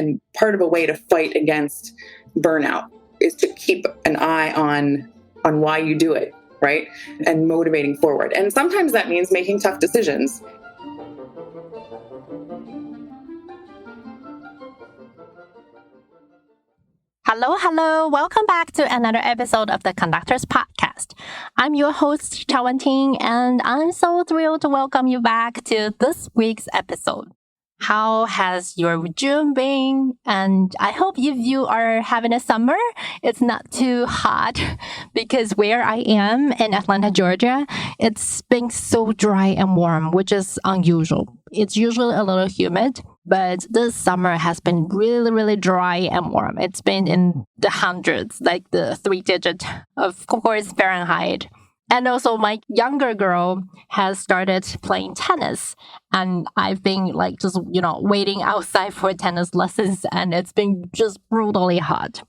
And part of a way to fight against burnout is to keep an eye on why you do it, right? And motivating forward. And sometimes that means making tough decisions. Hello. Welcome back to another episode of the Conductors Podcast. I'm your host, Chao Ting, and I'm so thrilled to welcome you back to this week's episode. How has your June been? And I hope if you are having a summer, it's not too hot because where I am in Atlanta, Georgia, it's been so dry and warm, which is unusual. It's usually a little humid, but this summer has been really, really dry and warm. It's been in the hundreds, like the 3-digit, of course, Fahrenheit. And also my younger girl has started playing tennis, and I've been just waiting outside for tennis lessons, and it's been just brutally hot.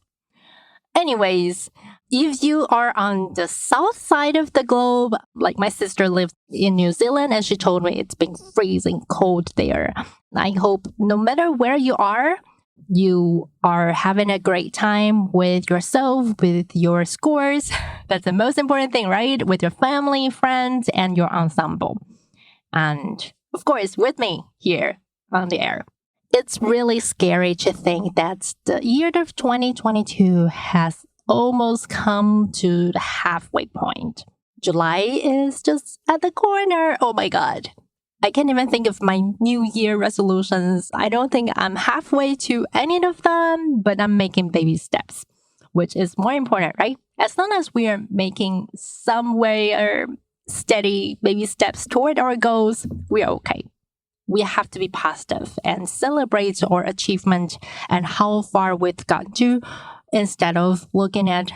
Anyways, if you are on the south side of the globe, like my sister lives in New Zealand, and she told me it's been freezing cold there. I hope no matter where you are having a great time with yourself, with your scores. That's the most important thing, right? With your family, friends, and your ensemble. And of course, with me here on the air. It's really scary to think that the year of 2022 has almost come to the halfway point. July is just at the corner. Oh my God. I can't even think of my New Year resolutions. I don't think I'm halfway to any of them, but I'm making baby steps, which is more important, right? As long as we are making some way or steady baby steps toward our goals, we are okay. We have to be positive and celebrate our achievement and how far we've gotten to instead of looking at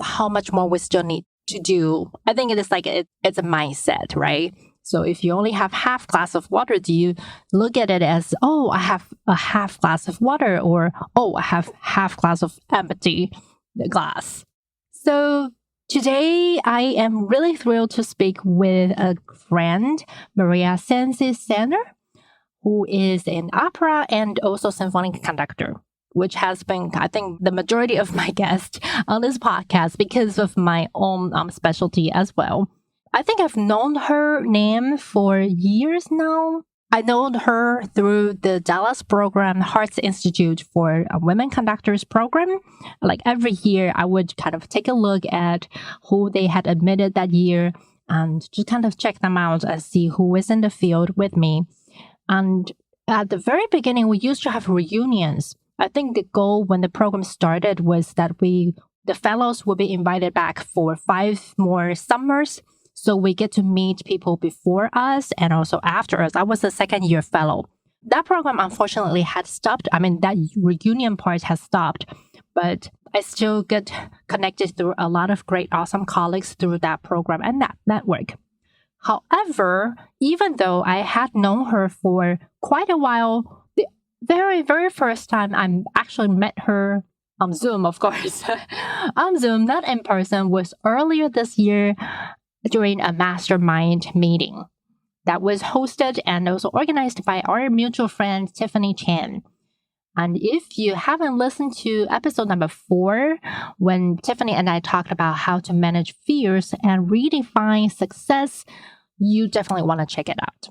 how much more we still need to do. I think it is it's a mindset, right? So if you only have half glass of water, do you look at it as, I have a half glass of water, or, I have half glass of empty glass? So today I am really thrilled to speak with a friend, Maria Sensi Sellner, who is an opera and also symphony conductor, which has been, I think, the majority of my guests on this podcast because of my own specialty as well. I think I've known her name for years now. I know her through the Dallas program, Hart Institute for Women Conductors program. Like every year, I would kind of take a look at who they had admitted that year and just kind of check them out and see who is in the field with me. And at the very beginning, we used to have reunions. I think the goal when the program started was that the fellows will be invited back for 5 more summers. So we get to meet people before us and also after us. I was a second-year fellow. That program, unfortunately, had stopped. I mean, that reunion part has stopped. But I still get connected through a lot of great, awesome colleagues through that program and that network. However, even though I had known her for quite a while, the very, very first time I actually met her on Zoom, of course, on Zoom, not in person, was earlier this year during a mastermind meeting that was hosted and also organized by our mutual friend, Tiffany Chan. And if you haven't listened to episode number 4, when Tiffany and I talked about how to manage fears and redefine success, you definitely want to check it out.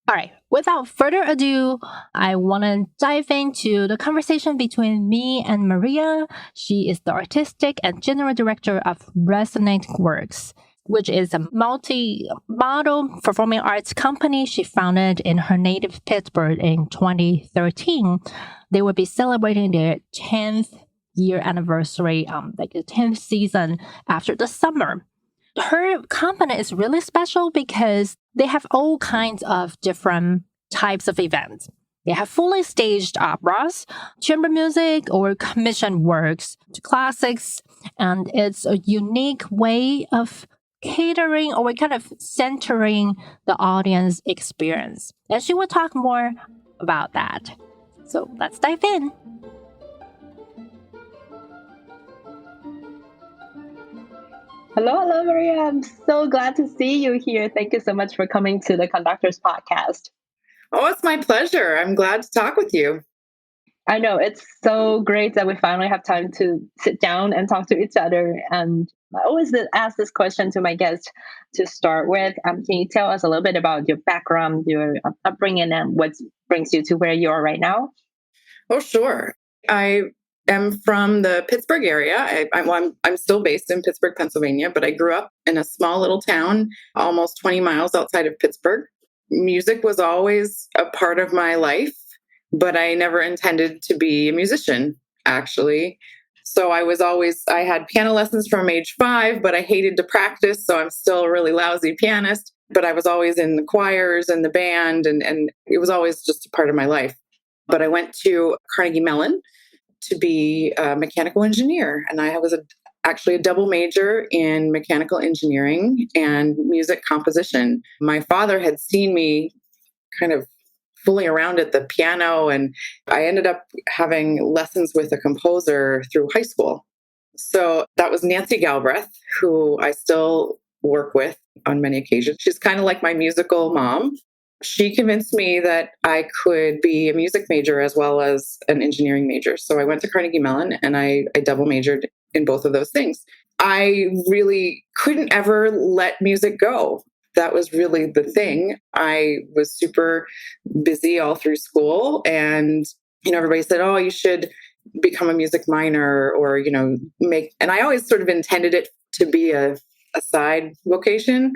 All right, without further ado, I want to dive into the conversation between me and Maria. She is the artistic and general director of Resonate Works, which is a multi-modal performing arts company she founded in her native Pittsburgh in 2013. They will be celebrating their 10th year anniversary, like the 10th season after the summer. Her company is really special because they have all kinds of different types of events. They have fully staged operas, chamber music, or commissioned works to classics, and it's a unique way of catering or kind of centering the audience experience. And she will talk more about that. So let's dive in. Hello, Maria. I'm so glad to see you here. Thank you so much for coming to the Conductors Podcast. Oh, it's my pleasure. I'm glad to talk with you. I know it's so great that we finally have time to sit down and talk to each other. And I always ask this question to my guests to start with. Can you tell us a little bit about your background, your upbringing, and what brings you to where you are right now? Oh, sure. I am from the Pittsburgh area. I'm still based in Pittsburgh, Pennsylvania, but I grew up in a small little town almost 20 miles outside of Pittsburgh. Music was always a part of my life, but I never intended to be a musician, actually. So I had piano lessons from age 5, but I hated to practice. So I'm still a really lousy pianist, but I was always in the choirs and the band, and it was always just a part of my life. But I went to Carnegie Mellon to be a mechanical engineer, and I was actually a double major in mechanical engineering and music composition. My father had seen me kind of fooling around at the piano, and I ended up having lessons with a composer through high school. So that was Nancy Galbraith, who I still work with on many occasions. She's kind of like my musical mom. She convinced me that I could be a music major as well as an engineering major. So I went to Carnegie Mellon and I double majored in both of those things. I really couldn't ever let music go. That was really the thing. I was super busy all through school, and everybody said, "Oh, you should become a music minor," or and I always sort of intended it to be a side vocation,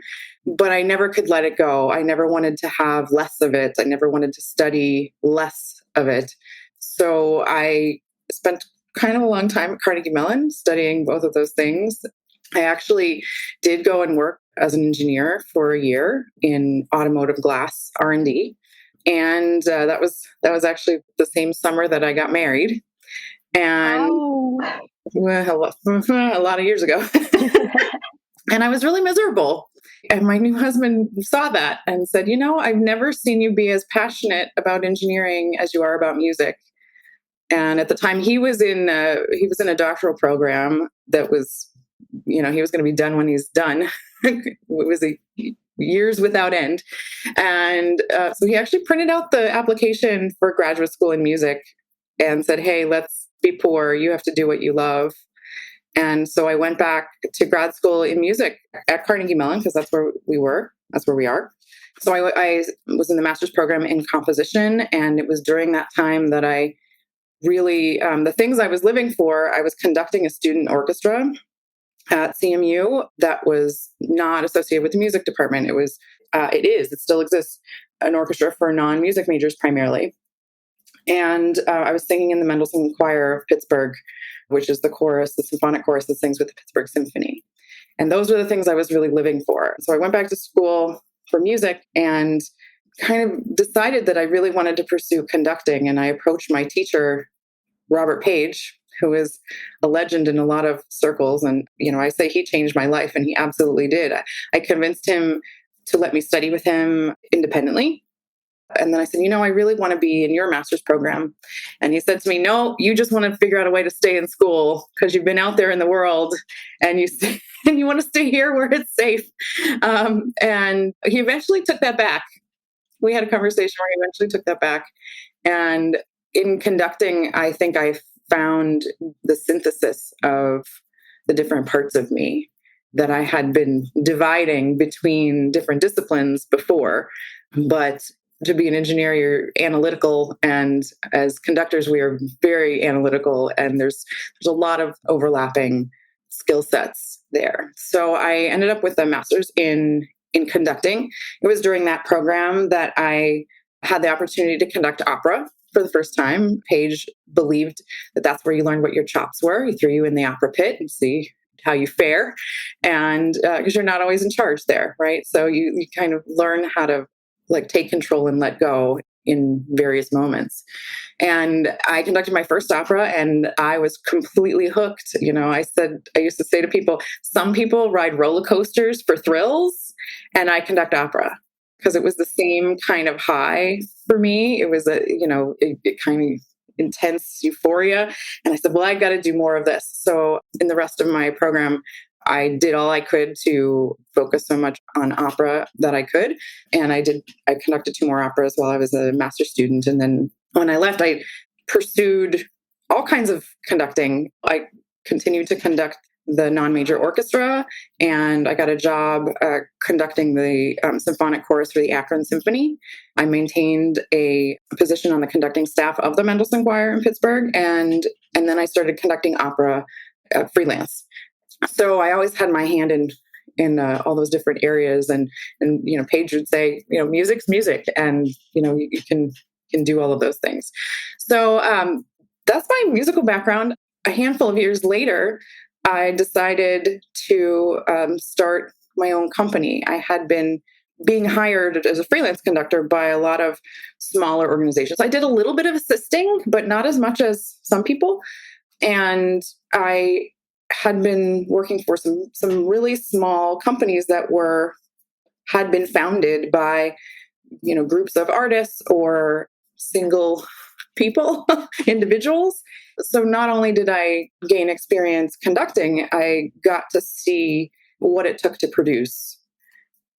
but I never could let it go. I never wanted to have less of it. I never wanted to study less of it. So I spent kind of a long time at Carnegie Mellon studying both of those things. I actually did go and work as an engineer for a year in automotive glass R&D. And that was actually the same summer that I got married. And well, a lot of years ago. And I was really miserable. And my new husband saw that and said, I've never seen you be as passionate about engineering as you are about music. And at the time he was in a doctoral program that was, he was going to be done when he's done. It was years without end. And so he actually printed out the application for graduate school in music and said, "Hey, let's be poor. You have to do what you love." And so I went back to grad school in music at Carnegie Mellon, because that's where we were. That's where we are. So I was in the master's program in composition. And it was during that time that I really, the things I was living for, I was conducting a student orchestra at CMU that was not associated with the music department. It still exists, an orchestra for non-music majors primarily. And I was singing in the Mendelssohn Choir of Pittsburgh, which is the chorus, the symphonic chorus that sings with the Pittsburgh Symphony. And those were the things I was really living for. So I went back to school for music and kind of decided that I really wanted to pursue conducting. And I approached my teacher, Robert Page, who is a legend in a lot of circles. And, I say he changed my life, and he absolutely did. I convinced him to let me study with him independently. And then I said, I really want to be in your master's program. And he said to me, "No, you just want to figure out a way to stay in school because you've been out there in the world and you want to stay here where it's safe." And he eventually took that back. We had a conversation where he eventually took that back. And in conducting, I think I found the synthesis of the different parts of me that I had been dividing between different disciplines before. But to be an engineer, you're analytical, and as conductors, we are very analytical, and there's a lot of overlapping skill sets there. So I ended up with a master's in conducting. It was during that program that I had the opportunity to conduct opera for the first time. Page believed that that's where you learned what your chops were. He threw you in the opera pit and see how you fare, and because you're not always in charge there, right? So you kind of learn how to take control and let go in various moments. And I conducted my first opera, and I was completely hooked. I used to say to people, some people ride roller coasters for thrills, and I conduct opera because it was the same kind of high for me. It was a kind of intense euphoria. And I said, well, I got to do more of this. So in the rest of my program, I did all I could to focus so much on opera that I could. And I conducted 2 more operas while I was a master's student. And then when I left, I pursued all kinds of conducting. I continued to conduct the non-major orchestra, and I got a job conducting the symphonic chorus for the Akron Symphony. I maintained a position on the conducting staff of the Mendelssohn Choir in Pittsburgh, and then I started conducting opera freelance. So I always had my hand in all those different areas, and Paige would say, music's music, and you can do all of those things. So that's my musical background. A handful of years later, I decided to start my own company. I had been being hired as a freelance conductor by a lot of smaller organizations. I did a little bit of assisting, but not as much as some people. And I had been working for some really small companies that had been founded by groups of artists or single people, individuals. So not only did I gain experience conducting, I got to see what it took to produce.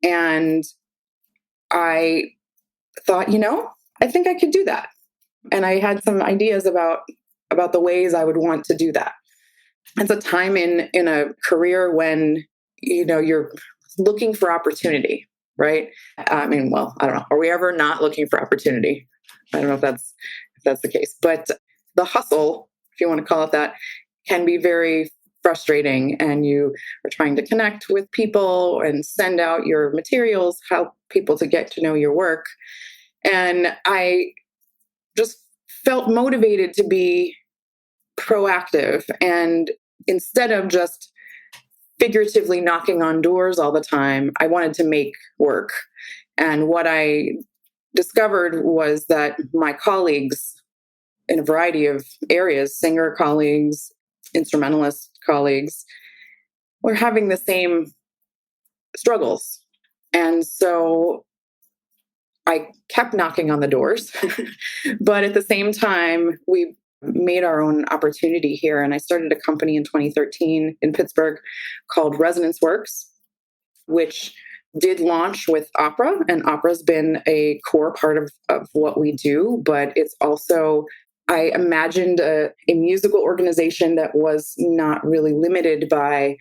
And I thought, I think I could do that. And I had some ideas about the ways I would want to do that. It's a time in a career when, you're looking for opportunity, right? I don't know. Are we ever not looking for opportunity? I don't know if that's the case, but the hustle, if you want to call it that, can be very frustrating, and you are trying to connect with people and send out your materials, help people to get to know your work. And I just felt motivated to be proactive, and instead of just figuratively knocking on doors all the time, I wanted to make work. And what I discovered was that my colleagues in a variety of areas, singer colleagues, instrumentalist colleagues, were having the same struggles. And so I kept knocking on the doors, but at the same time, we made our own opportunity here. And I started a company in 2013 in Pittsburgh called Resonance Works, which did launch with opera, and opera's been a core part of what we do, but it's also, I imagined a musical organization that was not really limited by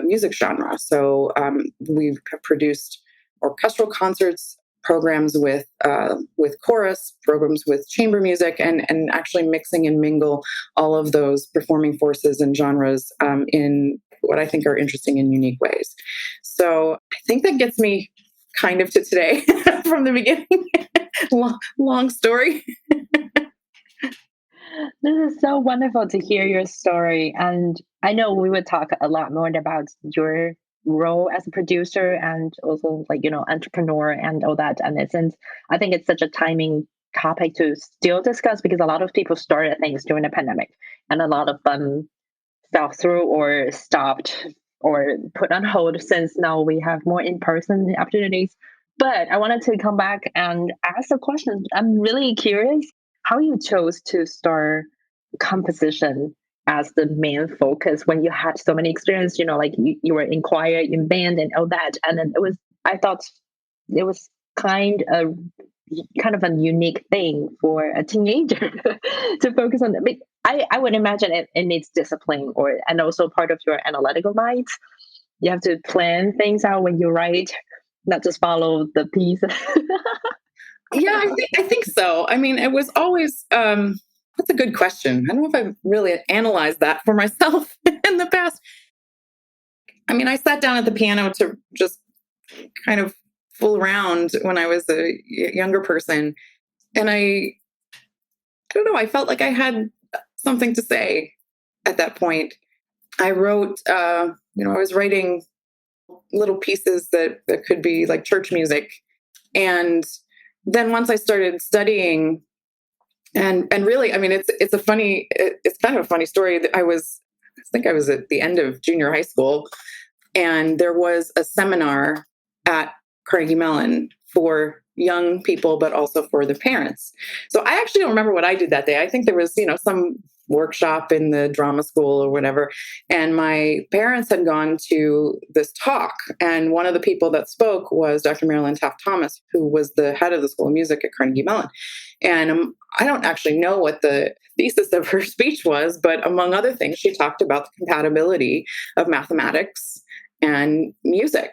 music genre. So we have produced orchestral concerts, programs with chorus, programs with chamber music, and actually mixing and mingle all of those performing forces and genres in what I think are interesting and unique ways. So I think that gets me kind of to today from the beginning. Long story. This is so wonderful to hear your story. And I know we would talk a lot more about your role as a producer and also entrepreneur and all that. And I think it's such a timing topic to still discuss, because a lot of people started things during the pandemic, and a lot of them fell through or stopped or put on hold, since now we have more in-person opportunities. But I wanted to come back and ask a question. I'm really curious how you chose to start composition as the main focus when you had so many experience, you were in choir, in band and all that. And then I thought it was kind of a unique thing for a teenager to focus on. I would imagine it needs discipline, and also part of your analytical mind. You have to plan things out when you write, not just follow the piece. Yeah, I think so. I mean, it was always, that's a good question. I don't know if I've really analyzed that for myself in the past. I mean, I sat down at the piano to just kind of fool around when I was a younger person. And I don't know, I felt like I had something to say at that point. I wrote, I was writing little pieces that could be like church music. And then once I started studying, and really, I mean, it's kind of a funny story. I think I was at the end of junior high school, and there was a seminar at Carnegie Mellon for young people, but also for the parents. So I actually don't remember what I did that day. I think there was, some workshop in the drama school or whatever. And my parents had gone to this talk. And one of the people that spoke was Dr. Marilyn Taft Thomas, who was the head of the School of Music at Carnegie Mellon. And I don't actually know what the thesis of her speech was, but among other things, she talked about the compatibility of mathematics and music.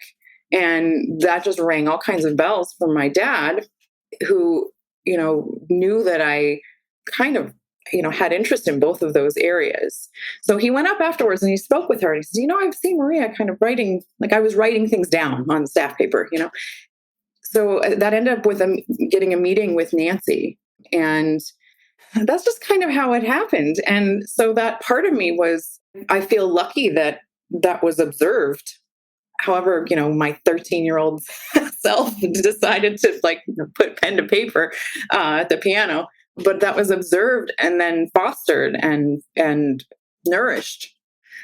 And that just rang all kinds of bells for my dad, who, knew that I kind of, had interest in both of those areas. So he went up afterwards and he spoke with her. And he said, I've seen Maria kind of writing, like I was writing things down on staff paper, So that ended up with getting a meeting with Nancy. And that's just kind of how it happened. And so that part of me was, I feel lucky that that was observed. However, my 13-year-old self decided to put pen to paper at the piano, but that was observed and then fostered and nourished.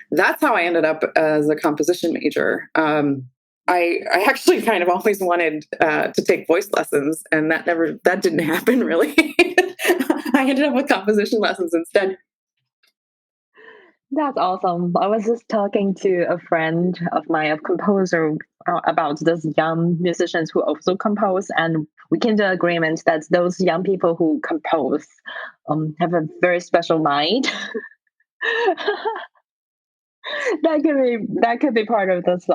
That's how I ended up as a composition major. I actually kind of always wanted to take voice lessons, and that didn't happen really. I ended up with composition lessons instead. That's awesome. I was just talking to a friend of mine, a composer, about those young musicians who also compose, and we came to agreement that those young people who compose have a very special mind. That could be part of this,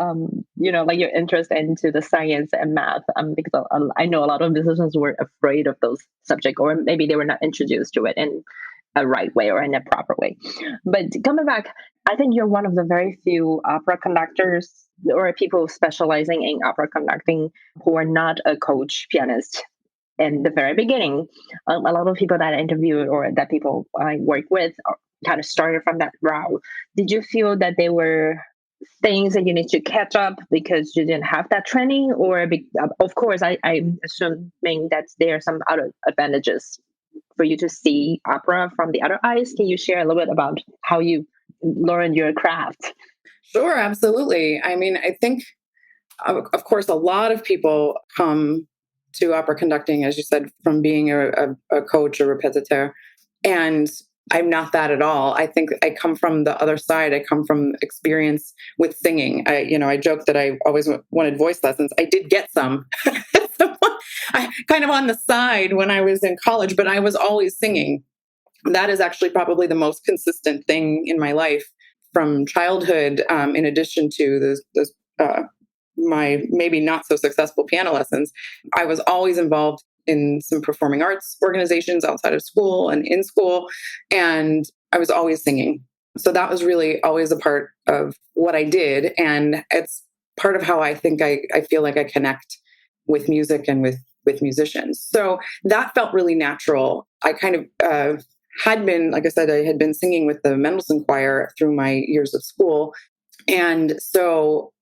your interest into the science and math. Because I know a lot of musicians were afraid of those subjects, or maybe they were not introduced to it in a right way or in a proper way. But coming back, I think you're one of the very few opera conductors or people specializing in opera conducting who are not a coach pianist. In the very beginning, a lot of people that I interviewed or that people I work with kind of started from that route. Did you feel that there were things that you need to catch up because you didn't have that training? Or, of course, I'm assuming that there are some other advantages for you to see opera from the other eyes. Can you share a little bit about how you learned your craft? Sure, absolutely. I mean, I think, of course, a lot of people come to opera conducting, as you said, from being a coach or repetiteur. And I'm not that at all. I think I come from the other side. I come from experience with singing. I joke that I always wanted voice lessons. I did get some. I kind of on the side when I was in college, but I was always singing. That is actually probably the most consistent thing in my life from childhood, in addition to my maybe not so successful piano lessons. I was always involved in some performing arts organizations outside of school and in school, and I was always singing. So that was really always a part of what I did. And it's part of how I think I feel like I connect with music and with musicians. So that felt really natural. I kind of had been, like I said, I had been singing with the Mendelssohn Choir through my years of school. And so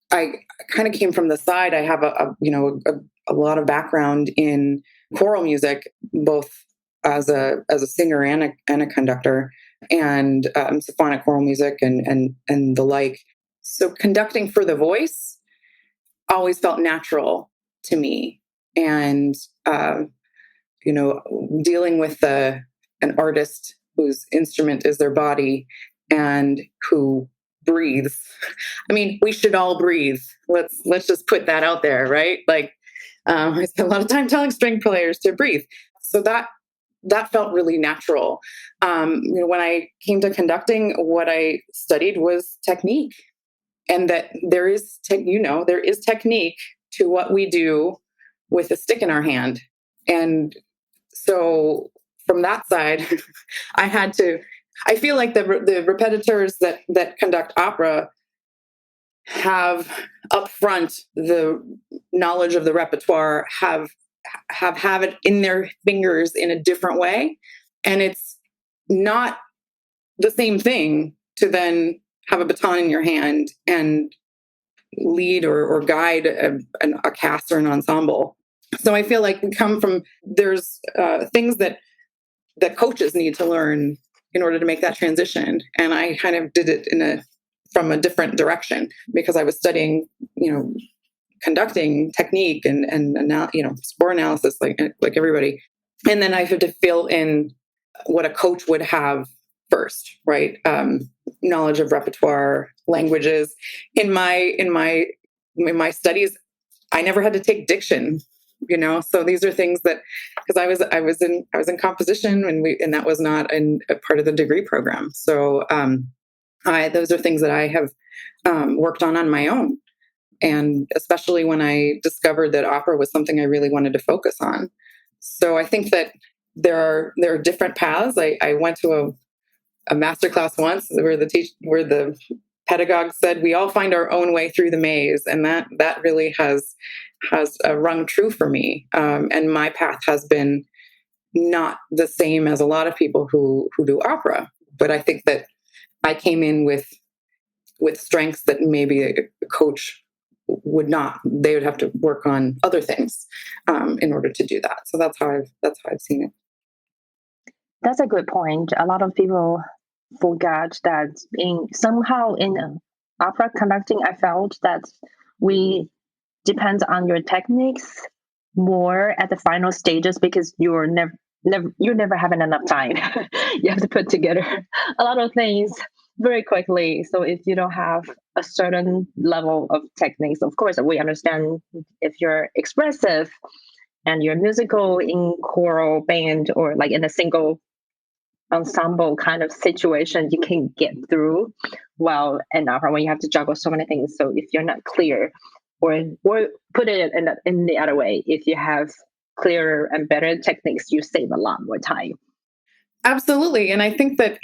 I kind of came from the side. I have a lot of background in choral music, both as a singer and a conductor, and symphonic choral music and the like. So conducting for the voice always felt natural to me, and dealing with an artist whose instrument is their body and who breathes. I mean, we should all breathe. Let's just put that out there, right? Like, I spent a lot of time telling string players to breathe. So that felt really natural. When I came to conducting, what I studied was technique, and that there is technique to what we do with a stick in our hand. And so from that side, I feel like the repetiteurs that conduct opera have up front the knowledge of the repertoire, have it in their fingers in a different way. And it's not the same thing to then have a baton in your hand and lead or guide a cast or an ensemble. So I feel like we come from, there's things that coaches need to learn in order to make that transition. And I kind of did it from a different direction because I was studying, conducting technique and score analysis like everybody. And then I had to fill in what a coach would have first, right? Knowledge of repertoire, languages. In my studies, I never had to take diction, So these are things that, because I was in composition, and that was not a part of the degree program. So those are things that I have worked on my own, and especially when I discovered that opera was something I really wanted to focus on. So I think that there are different paths. I went to a master class once where the pedagogue said we all find our own way through the maze, and that really has rung true for me. And my path has been not the same as a lot of people who do opera, but I think that I came in with strengths that maybe a coach would not. They would have to work on other things in order to do that. So that's how I've seen it. That's a good point. A lot of people forgot that somehow in opera conducting, I felt that we depend on your techniques more at the final stages, because you're never having enough time. You have to put together a lot of things very quickly. So if you don't have a certain level of techniques, of course, we understand if you're expressive and you're musical in choral band or like in a single ensemble kind of situation, you can get through well enough when you have to juggle so many things. So if you're not clear, or put it in the other way, if you have clearer and better techniques, you save a lot more time. Absolutely. And I think that,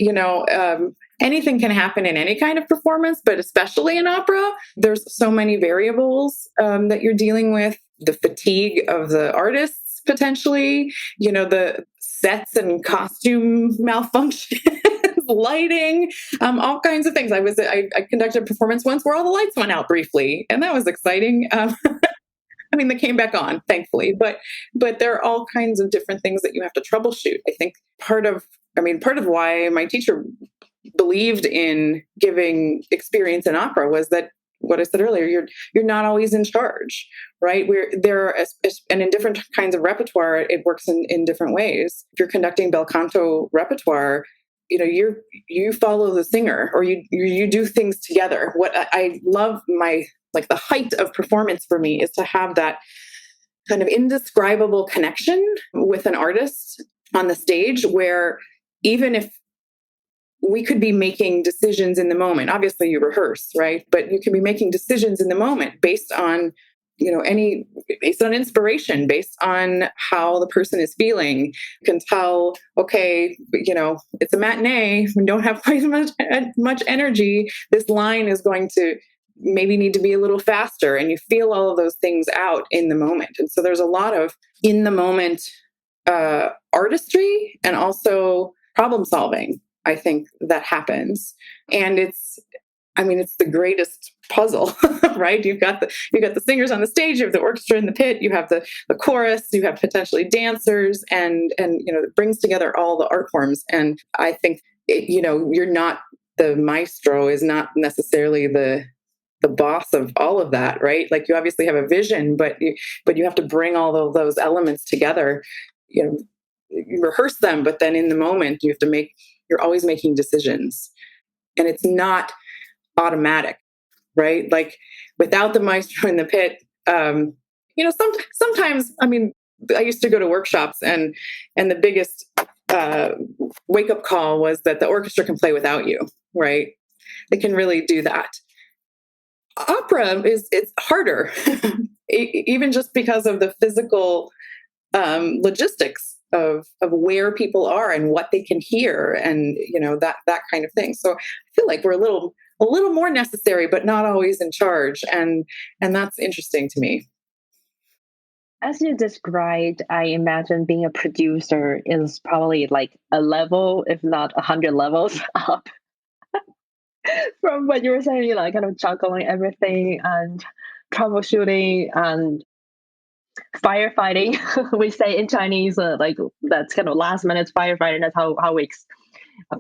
anything can happen in any kind of performance, but especially in opera, there's so many variables that you're dealing with. The fatigue of the artists, potentially, the sets and costume malfunction, lighting, all kinds of things. I conducted a performance once where all the lights went out briefly, and that was exciting. They came back on, thankfully, but there are all kinds of different things that you have to troubleshoot. I think part of why my teacher believed in giving experience in opera was that what I said earlier, you're not always in charge, right? And in different kinds of repertoire, it works in different ways. If you're conducting bel canto repertoire, you follow the singer, or you do things together. What I love, the height of performance for me is to have that kind of indescribable connection with an artist on the stage, where even if we could be making decisions in the moment, obviously you rehearse, right? But you can be making decisions in the moment based on based on inspiration, based on how the person is feeling. You can tell, okay, it's a matinee, we don't have quite much energy. This line is going to maybe need to be a little faster, and you feel all of those things out in the moment. And so there's a lot of in the moment artistry and also problem solving, I think, that happens. And it's the greatest puzzle, right? You've got the singers on the stage, you have the orchestra in the pit, you have the chorus, you have potentially dancers, and it brings together all the art forms. And I think you're not, the maestro is not necessarily the boss of all of that, right? Like, you obviously have a vision, but you have to bring all of those elements together. You rehearse them, but then in the moment you're always making decisions, and it's not automatic, right? Like, without the maestro in the pit, sometimes, I used to go to workshops, and the biggest wake up call was that the orchestra can play without you, right? They can really do that. Opera it's harder, even just because of the physical logistics of where people are and what they can hear, and that kind of thing. So I feel like we're a little more necessary, but not always in charge, and that's interesting to me. As you described, I imagine being a producer is probably like a level, if not 100 levels up from what you were saying, kind of juggling everything and troubleshooting and firefighting. We say in Chinese, that's kind of last minute firefighting. That's how we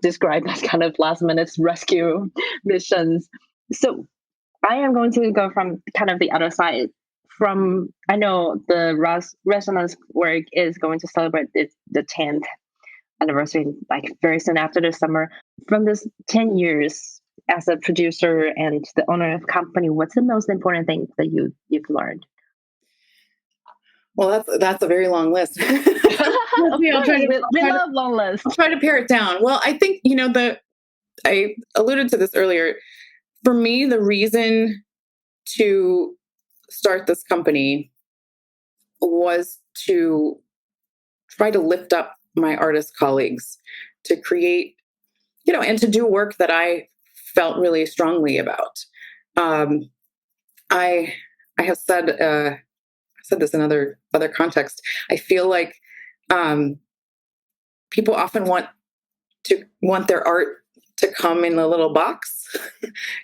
describe that kind of last minute rescue missions. So I am going to go from kind of the other side. I know the resonance work is going to celebrate the 10th anniversary, like very soon after the summer. from this 10 years as a producer and the owner of a company, what's the most important thing that you've learned? Well, that's a very long list. We love long lists. I'll try to pare it down. Well, I think, I alluded to this earlier. For me, the reason to start this company was to try to lift up my artist colleagues, to create, and to do work that I felt really strongly about. I have said this in other context. I feel like people often want their art to come in a little box.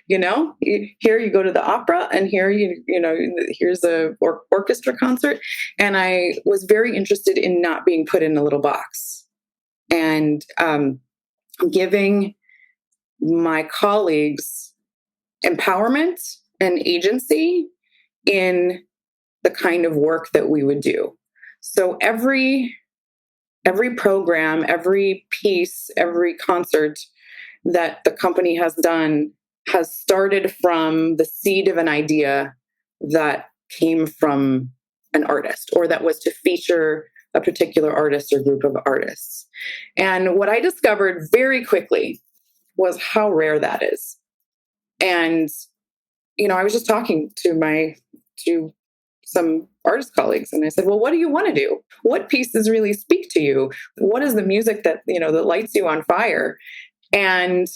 Here you go to the opera, and here here's a orchestra concert. And I was very interested in not being put in a little box, and giving my colleagues empowerment and agency in the kind of work that we would do. So every program, every piece, every concert that the company has done has started from the seed of an idea that came from an artist, or that was to feature a particular artist or group of artists. And what I discovered very quickly was how rare that is. And, I was just talking to some artist colleagues, and I said, well, what do you want to do? What pieces really speak to you? What is the music that lights you on fire? And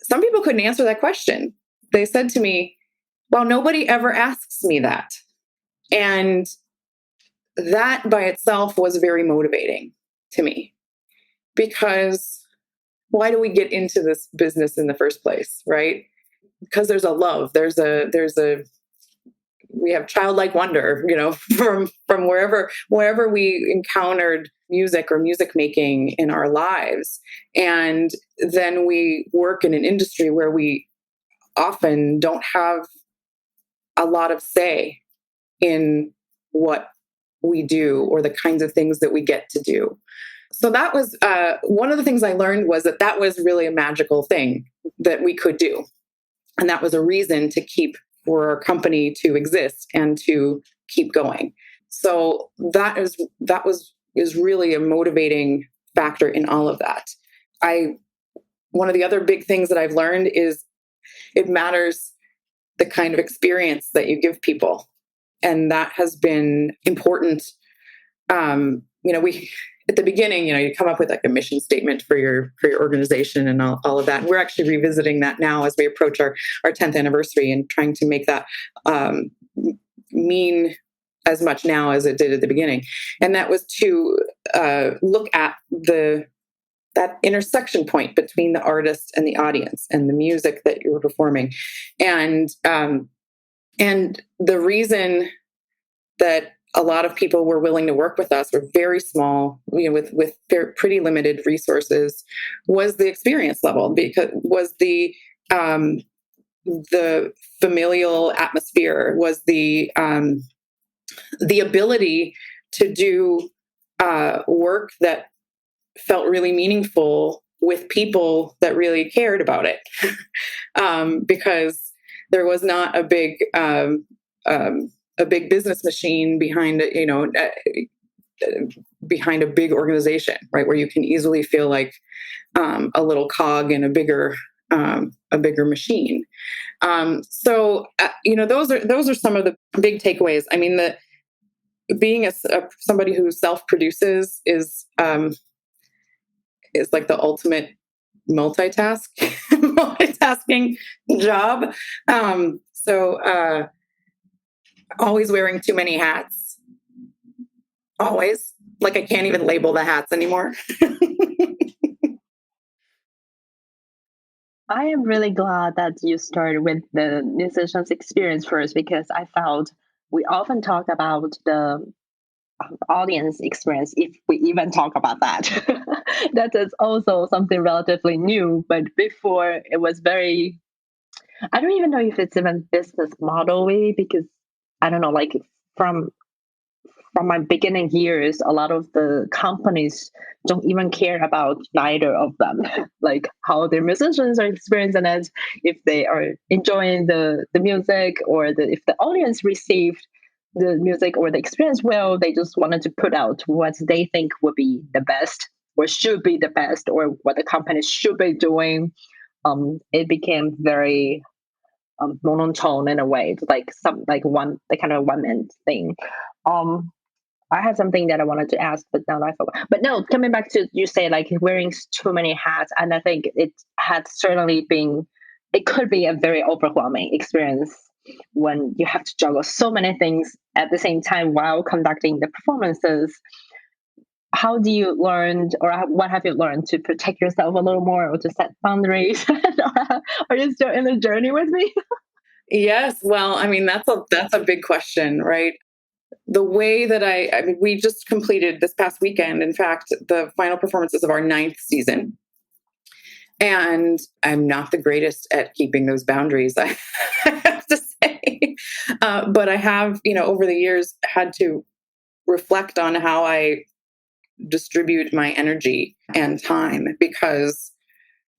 some people couldn't answer that question. They said to me, well, nobody ever asks me that. And that by itself was very motivating to me, because why do we get into this business in the first place, right? Because there's a love, we have childlike wonder, from wherever we encountered music or music making in our lives. And then we work in an industry where we often don't have a lot of say in what we do or the kinds of things that we get to do. So that was one of the things I learned, was that was really a magical thing that we could do. And that was a reason to keep, for our company to exist and to keep going. So that is really a motivating factor in all of that. One of the other big things that I've learned is it matters the kind of experience that you give people. And that has been important. We, at the beginning, you come up with like a mission statement for your organization and all of that. And we're actually revisiting that now as we approach our 10th anniversary, and trying to make that mean as much now as it did at the beginning. And that was to look at that intersection point between the artist and the audience and the music that you were performing. And the reason that a lot of people were willing to work with us, were very small, with pretty limited resources, was the experience level, because was the familial atmosphere, was the ability to do work that felt really meaningful with people that really cared about it, because there was not a big business machine behind behind a big organization, right? Where you can easily feel like a little cog in a bigger machine. So those are some of the big takeaways. I mean, being somebody who self-produces is like the ultimate multitasking job. So always wearing too many hats. Always. Like, I can't even label the hats anymore. I am really glad that you started with the musician's experience first, because I felt we often talk about the audience experience, if we even talk about that. That is also something relatively new, but before it was very, I don't even know if it's even business model way, because I don't know, like from from my beginning years, a lot of the companies don't even care about neither of them, like how their musicians are experiencing it, if they are enjoying the music, or if the audience received the music or the experience well. They just wanted to put out what they think would be the best or should be the best, or what the company should be doing. It became very monotone in a way. It's like the kind of one man thing. I had something that I wanted to ask, but now I forgot. But no, coming back to you say like wearing too many hats, and I think it had certainly been. It could be a very overwhelming experience when you have to juggle so many things at the same time while conducting the performances. How do you learn, or what have you learned to protect yourself a little more, or to set boundaries? Are you still in the journey with me? Yes. Well, I mean, that's a big question, right? The way that I mean, we just completed this past weekend, in fact, the final performances of our 9th season. And I'm not the greatest at keeping those boundaries, I have to say. But I have, over the years had to reflect on how I distribute my energy and time, because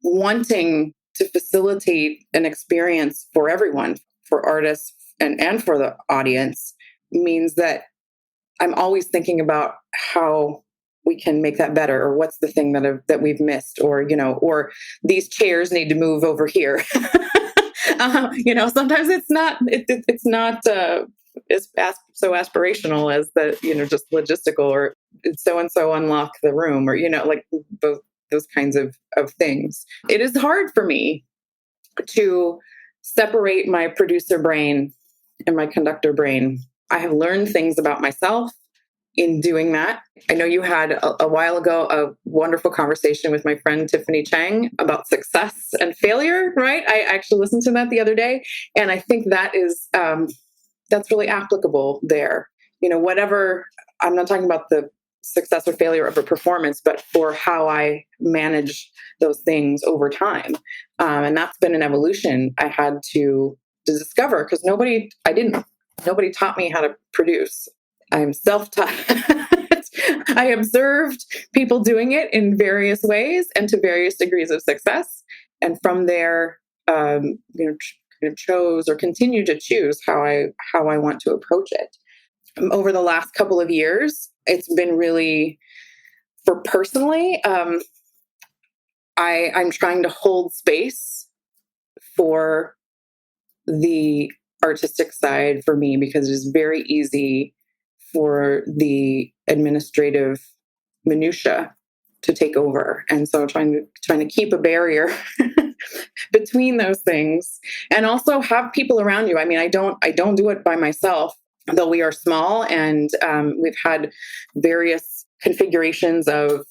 wanting to facilitate an experience for everyone, for artists and for the audience, means that I'm always thinking about how we can make that better, or what's the thing that we've missed, or these chairs need to move over here. Sometimes it's not so aspirational as just logistical, or so and so unlock the room, or like those kinds of things. It is hard for me to separate my producer brain and my conductor brain. I have learned things about myself in doing that. I know you had a while ago a wonderful conversation with my friend Tiffany Chang about success and failure, right? I actually listened to that the other day, and I think that is that's really applicable there. Whatever, I'm not talking about the success or failure of a performance, but for how I manage those things over time. And that's been an evolution I had to discover, because nobody taught me how to produce. I'm self-taught. I observed people doing it in various ways and to various degrees of success. And from there, kind of chose or continue to choose how I want to approach it. Over the last couple of years, it's been really, for personally, I'm trying to hold space for the artistic side for me, because it is very easy for the administrative minutia to take over. And so trying to keep a barrier between those things, and also have people around you. I mean, I don't do it by myself, though we are small, and we've had various configurations of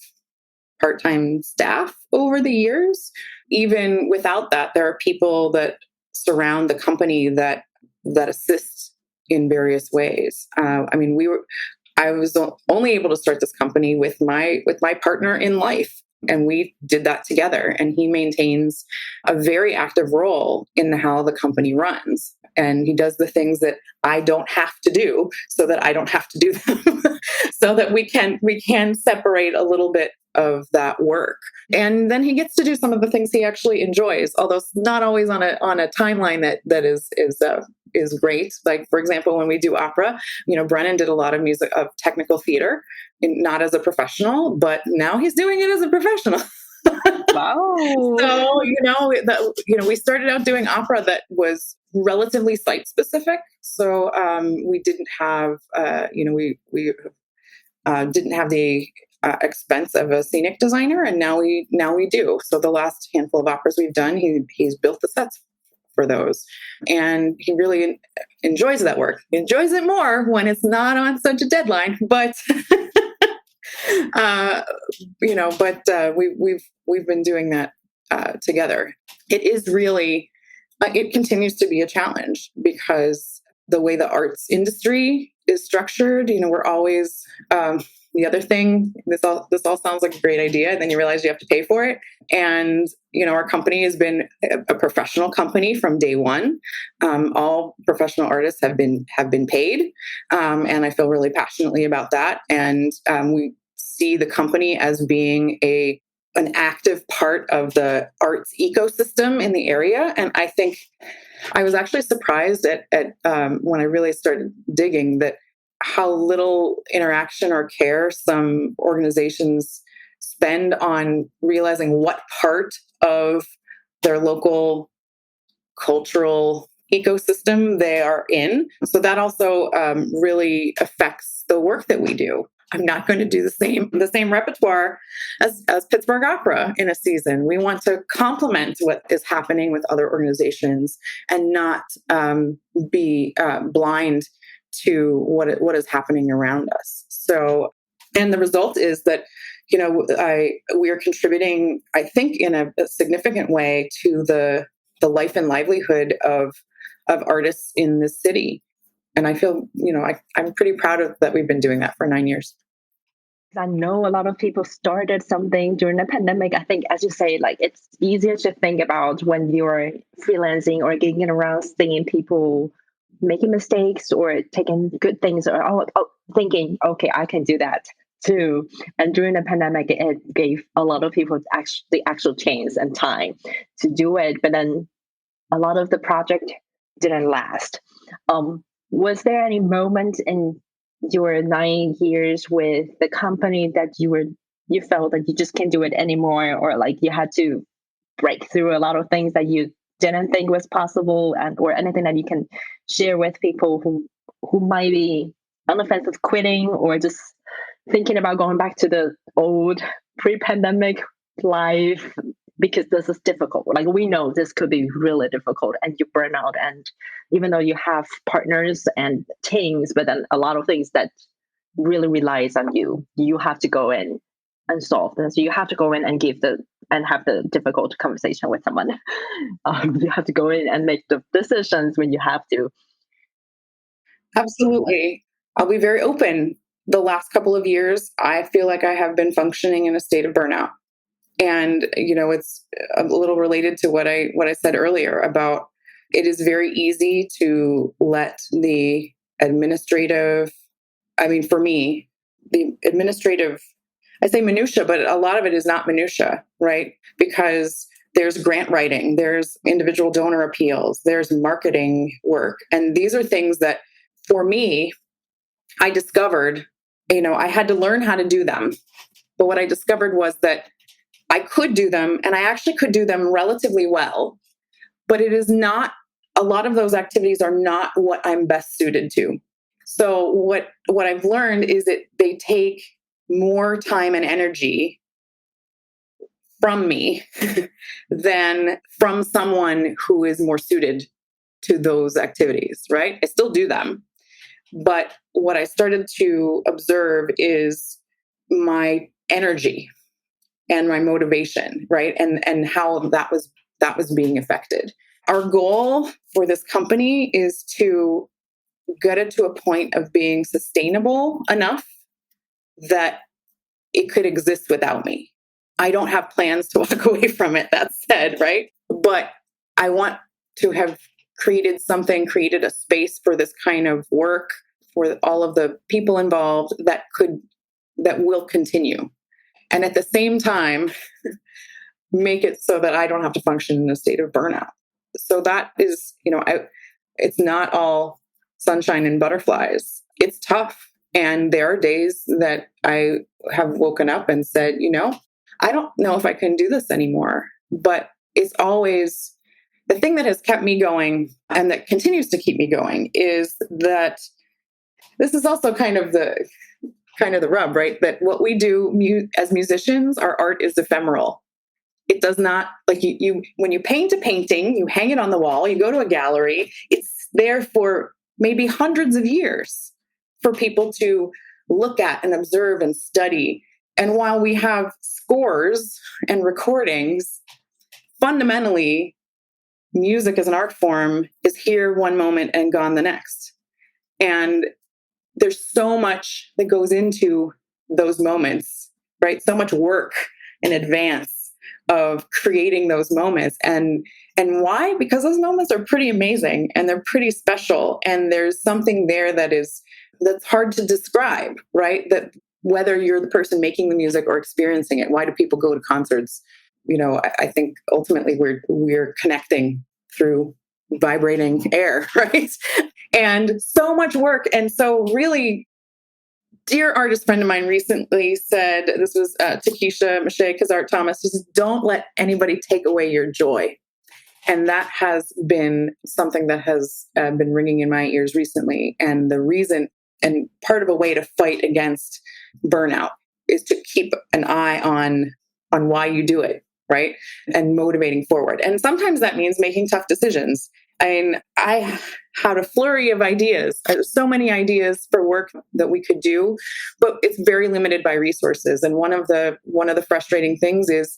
part-time staff over the years. Even without that, there are people that surround the company that assist in various ways. I was only able to start this company with my partner in life, and we did that together. And he maintains a very active role in how the company runs. And he does the things that I don't have to do, so that I don't have to do them, so that we can separate a little bit of that work. And then he gets to do some of the things he actually enjoys, although it's not always on a timeline that is great. Like, for example, when we do opera, Brennan did a lot of music of technical theater, not as a professional, but now he's doing it as a professional. Wow. So, we started out doing opera that was relatively site specific. So we didn't have, we didn't have the expense of a scenic designer, and now we do. So the last handful of operas we've done, he's built the sets for those, and he really enjoys that work. He enjoys it more when it's not on such a deadline, but we've been doing that together. It is really, it continues to be a challenge, because the way the arts industry is structured, we're always The other thing, this all sounds like a great idea, and then you realize you have to pay for it. And our company has been a professional company from day one. All professional artists have been paid, and I feel really passionately about that. And we see the company as being an active part of the arts ecosystem in the area. And I think I was actually surprised at when I really started digging that how little interaction or care some organizations spend on realizing what part of their local cultural ecosystem they are in. So that also really affects the work that we do. I'm not going to do the same repertoire as Pittsburgh Opera in a season. We want to complement what is happening with other organizations and not be blind to what is happening around us. So, and the result is that we are contributing, I think, in a significant way to the life and livelihood of artists in this city. And I feel, I'm pretty proud of that we've been doing that for 9 years. I know a lot of people started something during the pandemic. I think, as you say, like it's easier to think about when you're freelancing or gigging around, seeing people making mistakes or taking good things, or thinking, okay, I can do that too. And during the pandemic, it gave a lot of people the actual chance and time to do it. But then a lot of the project didn't last. Was there any moment in your 9 years with the company that you felt that you just can't do it anymore, or like you had to break through a lot of things that you didn't think was possible, and or anything that you can share with people who might be on the fence of quitting or just thinking about going back to the old pre-pandemic life because this is difficult? Like, we know this could be really difficult and you burn out, and even though you have partners and teams, but then a lot of things that really relies on you have to go in and solve them. So you have to go in and have the difficult conversation with someone. You have to go in and make the decisions when you have to. Absolutely. I'll be very open. The last couple of years, I feel like I have been functioning in a state of burnout. And, it's a little related to what I said earlier about it is very easy to let the administrative, for me, the administrative, I say minutia, but a lot of it is not minutia, right? Because there's grant writing, there's individual donor appeals, there's marketing work. And these are things that, for me, I discovered, I had to learn how to do them. But what I discovered was that I could do them, and I actually could do them relatively well, but it is not, a lot of those activities are not what I'm best suited to. So what I've learned is that they take more time and energy from me than from someone who is more suited to those activities, right? I still do them. But what I started to observe is my energy and my motivation, right? And how that was being affected. Our goal for this company is to get it to a point of being sustainable enough that it could exist without me. I don't have plans to walk away from it, that said, right? But I want to have created a space for this kind of work, for all of the people involved that will continue. And at the same time, make it so that I don't have to function in a state of burnout. So that is, it's not all sunshine and butterflies. It's tough. And there are days that I have woken up and said, I don't know if I can do this anymore. But it's always the thing that has kept me going and that continues to keep me going is that this is also kind of the rub, right? That what we do as musicians, our art is ephemeral. It does not, like you when you paint a painting, you hang it on the wall, you go to a gallery, it's there for maybe hundreds of years for people to look at and observe and study. And while we have scores and recordings, fundamentally, music as an art form is here one moment and gone the next. And there's so much that goes into those moments, right? So much work in advance of creating those moments. And why? Because those moments are pretty amazing and they're pretty special. And there's something there that's hard to describe, right? That whether you're the person making the music or experiencing it, why do people go to concerts? I think ultimately we're connecting through vibrating air, right? And so much work. And so really, dear artist friend of mine recently said, this was Takesha Mache Kazart Thomas, she says, don't let anybody take away your joy. And that has been something that has been ringing in my ears recently. And the reason, and part of a way to fight against burnout, is to keep an eye on why you do it, right? And motivating forward. And sometimes that means making tough decisions. I had a flurry of ideas. I have so many ideas for work that we could do, but it's very limited by resources. And one of the frustrating things is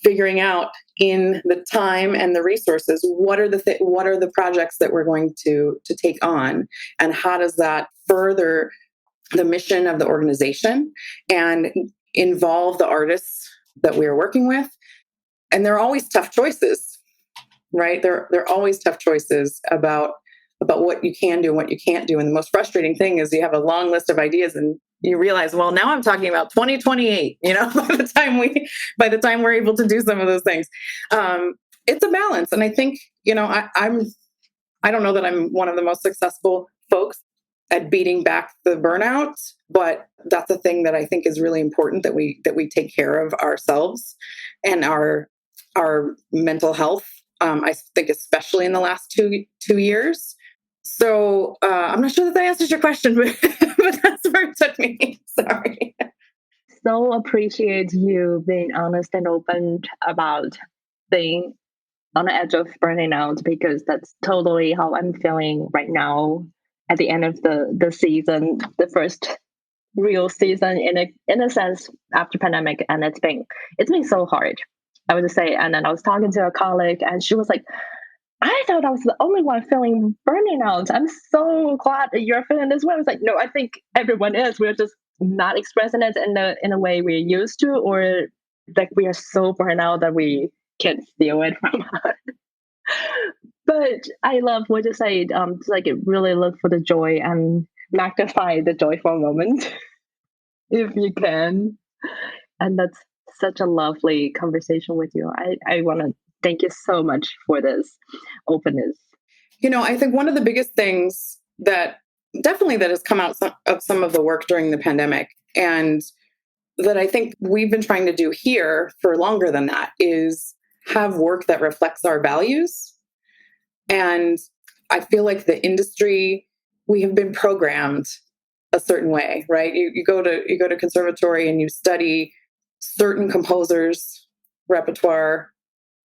figuring out in the time and the resources, what are the projects that we're going to take on, and how does that further the mission of the organization and involve the artists that we are working with. And there are always tough choices, right? There are always tough choices about what you can do and what you can't do. And the most frustrating thing is you have a long list of ideas and you realize, well, now I'm talking about 2028, by the time we're able to do some of those things. It's a balance. And I think, I don't know that I'm one of the most successful folks at beating back the burnout, but that's a thing that I think is really important, that we take care of ourselves and our mental health. I think especially in the last two years. So I'm not sure that answers your question, but that's where it took me. Sorry. So appreciate you being honest and open about being on the edge of burning out, because that's totally how I'm feeling right now at the end of the season, the first real season in a sense after pandemic, and it's been so hard, I would just say. And then I was talking to a colleague and she was like, I thought I was the only one feeling burning out. I'm so glad that you're feeling this way. I was like, no, I think everyone is. We're just not expressing it in a way we're used to, or like we are so burned out that we can't steal it from us. But I love what you said. Really look for the joy and magnify the joy for a moment if you can. And that's such a lovely conversation with you. I want to thank you so much for this openness. I think one of the biggest things that has come out of some of the work during the pandemic, and that I think we've been trying to do here for longer than that, is have work that reflects our values. And I feel like the industry, we have been programmed a certain way, right? You go to conservatory and you study certain composers' repertoire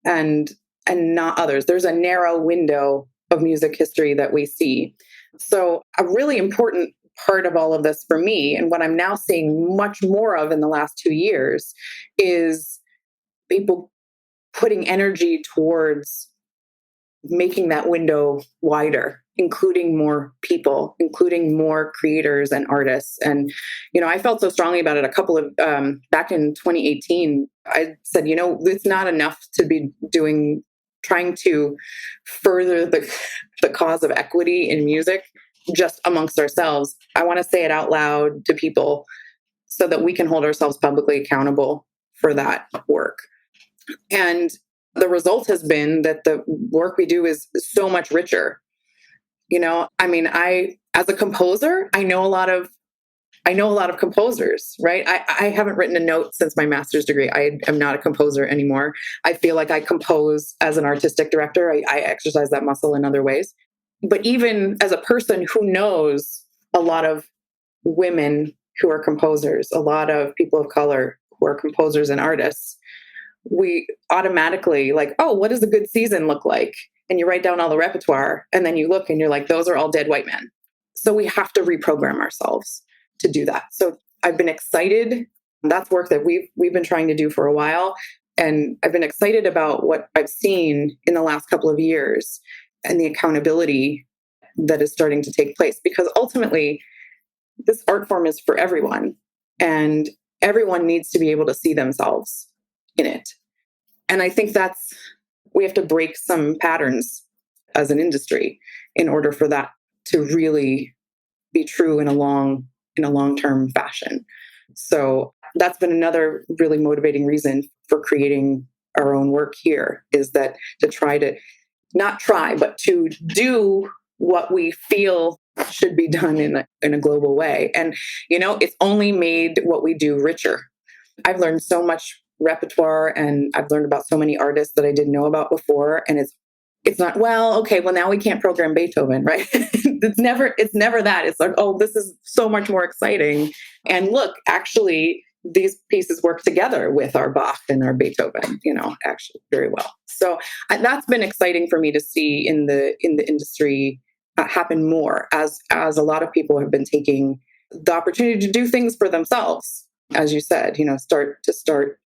and not others. There's a narrow window of music history that we see. So a really important part of all of this for me, and what I'm now seeing much more of in the last 2 years, is people putting energy towards making that window wider, including more people, including more creators and artists. And, I felt so strongly about it back in 2018. I said, it's not enough to be trying to further the cause of equity in music just amongst ourselves. I want to say it out loud to people so that we can hold ourselves publicly accountable for that work. And the result has been that the work we do is so much richer. As a composer, I know a lot of composers, right? I haven't written a note since my master's degree. I am not a composer anymore. I feel like I compose as an artistic director. I exercise that muscle in other ways. But even as a person who knows a lot of women who are composers, a lot of people of color who are composers and artists, we automatically what does a good season look like? And you write down all the repertoire, and then you look and you're like, those are all dead white men. So we have to reprogram ourselves to do that. So I've been excited. That's work that we've been trying to do for a while. And I've been excited about what I've seen in the last couple of years and the accountability that is starting to take place, because ultimately this art form is for everyone. and everyone needs to be able to see themselves in it. And I think we have to break some patterns as an industry in order for that to really be true in a long-term fashion. So that's been another really motivating reason for creating our own work here, is that but to do what we feel should be done in a global way. And, it's only made what we do richer. I've learned so much repertoire, and I've learned about so many artists that I didn't know about before. And it's not, well, now we can't program Beethoven, right? It's never that. It's like, oh, this is so much more exciting. And look, actually, these pieces work together with our Bach and our Beethoven, actually very well. So that's been exciting for me to see in the industry happen more, as a lot of people have been taking the opportunity to do things for themselves. As you said, start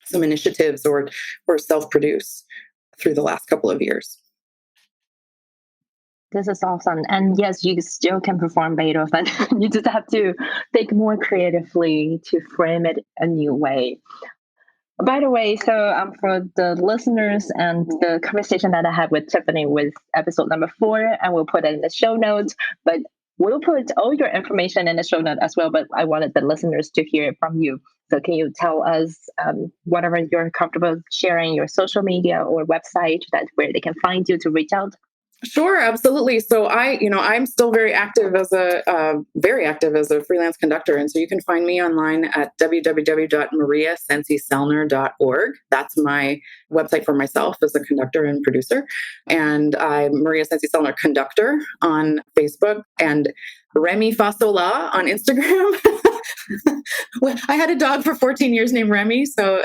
some initiatives or self-produce through the last couple of years. This is awesome. And yes, you still can perform Beethoven. You just have to think more creatively to frame it a new way. By the way, so for the listeners and the conversation that I had with Tiffany with episode number 4, and we'll put it in the show notes, but we'll put all your information in the show note as well. But I wanted the listeners to hear it from you. So can you tell us whatever you're comfortable sharing, your social media or website, where they can find you to reach out? Sure, absolutely. So I'm still very active as a freelance conductor. And so you can find me online at www.mariasensisellner.org. That's my website for myself as a conductor and producer. And I'm Maria Sensi Sellner Conductor on Facebook, and Remy Fasola on Instagram. Well, I had a dog for 14 years named Remy. So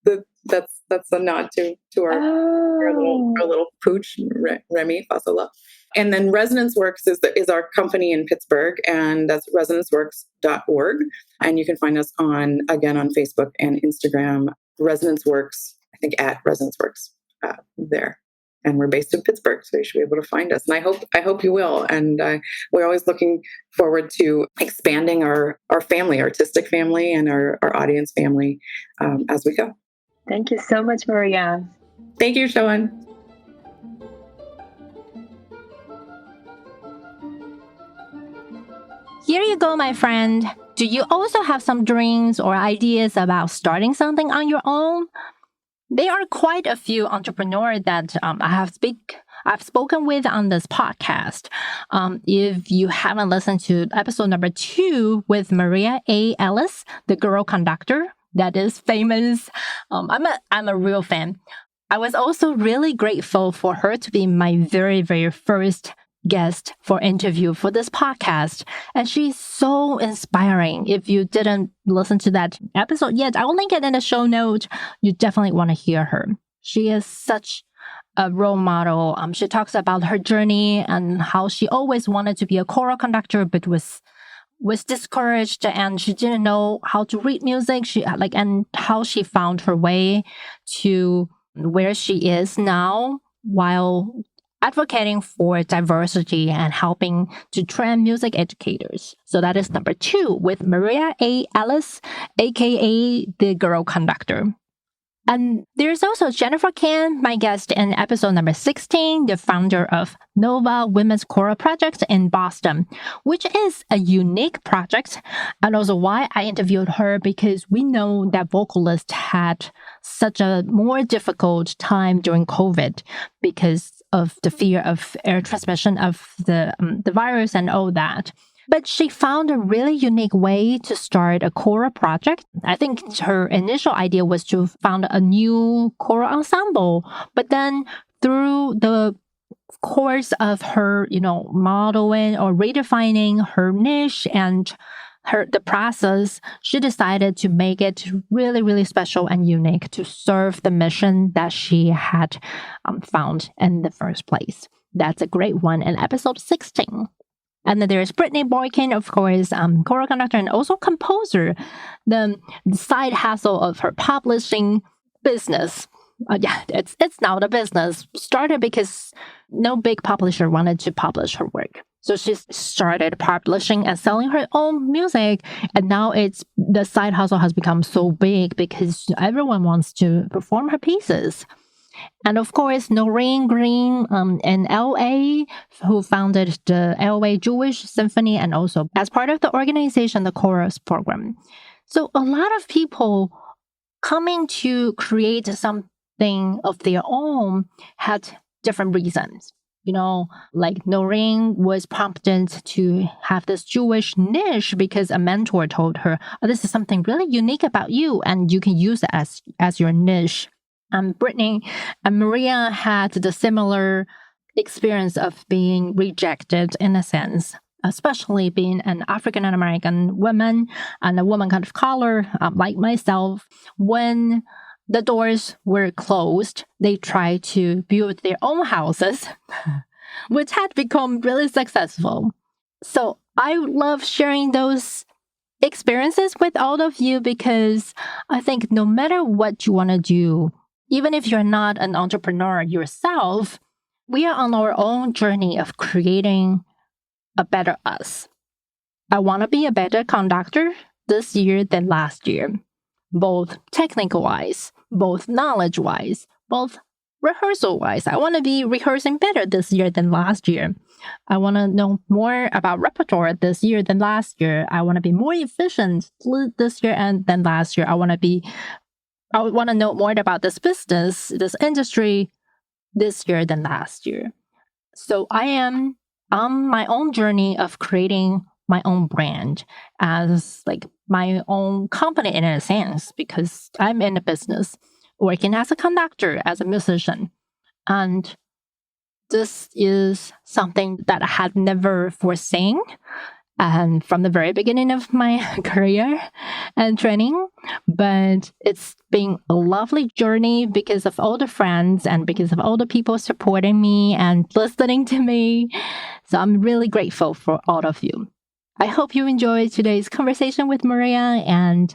that's a nod to our little pooch, Remy Fasola. And then Resonance Works is our company in Pittsburgh, and that's resonanceworks.org. And you can find us on Facebook and Instagram, Resonance Works, I think at Resonance Works there. And we're based in Pittsburgh, so you should be able to find us. And I hope you will. And we're always looking forward to expanding our family, artistic family, and our audience family as we go. Thank you so much, Maria. Thank you, Sean. Here you go, my friend. Do you also have some dreams or ideas about starting something on your own? There are quite a few entrepreneurs that I've spoken with on this podcast. If you haven't listened to episode number 2 with Maria A. Ellis, the girl conductor that is famous, I'm a real fan. I was also really grateful for her to be my very, very first guest for interview for this podcast. And she's so inspiring. If you didn't listen to that episode yet, I will link it in the show note. You definitely want to hear her. She is such a role model. She talks about her journey and how she always wanted to be a choral conductor, but was discouraged and she didn't know how to read music. And how she found her way to where she is now while advocating for diversity and helping to train music educators. So that is number 2 with Maria A. Ellis, aka the girl conductor. And there's also Jennifer Kan, my guest in episode number 16, the founder of Nova Women's Choral Project in Boston, which is a unique project. And also why I interviewed her, because we know that vocalists had such a more difficult time during COVID because of the fear of air transmission of the virus and all that. But she found a really unique way to start a choral project. I think her initial idea was to found a new choral ensemble. But then through the course of her, modeling or redefining her niche and the process, she decided to make it really, really special and unique to serve the mission that she had found in the first place. That's a great one in episode 16. And then there's Brittany Boykin, of course, choral conductor and also composer. The side hustle of her publishing business. It's now the business. Started because no big publisher wanted to publish her work. So she started publishing and selling her own music. And now the side hustle has become so big because everyone wants to perform her pieces. And of course, Noreen Green in LA, who founded the LA Jewish Symphony and also as part of the organization, the Chorus program. So a lot of people coming to create something of their own had different reasons. Like Noreen was prompted to have this Jewish niche because a mentor told her, oh, this is something really unique about you, and you can use it as your niche. And Brittany and Maria had the similar experience of being rejected in a sense, especially being an African American woman and a woman of color like myself. When the doors were closed, they tried to build their own houses, which had become really successful. So I love sharing those experiences with all of you because I think no matter what you want to do, even if you're not an entrepreneur yourself, we are on our own journey of creating a better us. I want to be a better conductor this year than last year, both technical-wise, both knowledge-wise, both rehearsal-wise. I want to be rehearsing better this year than last year. I want to know more about repertoire this year than last year. I want to be more efficient this year than last year. I want to know more about this business, this industry this year than last year. So I am on my own journey of creating my own brand as like my own company in a sense, because I'm in the business working as a conductor, as a musician. And this is something that I had never foreseen. And from the very beginning of my career and training, but it's been a lovely journey because of all the friends and because of all the people supporting me and listening to me. So I'm really grateful for all of you. I hope you enjoyed today's conversation with Maria, and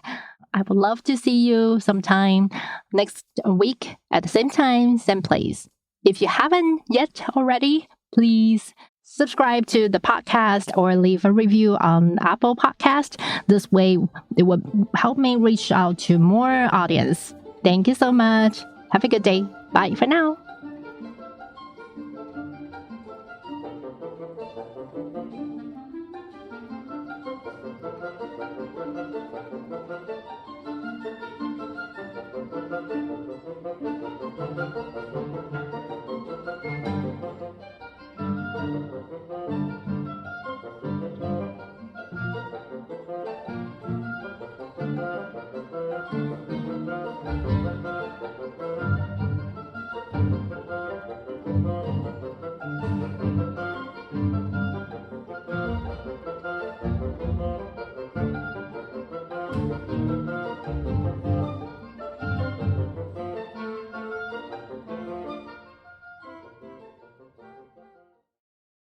I would love to see you sometime next week at the same time, same place. If you haven't yet already, please subscribe to the podcast or leave a review on Apple Podcast. This way, it will help me reach out to more audience. Thank you so much. Have a good day. Bye for now.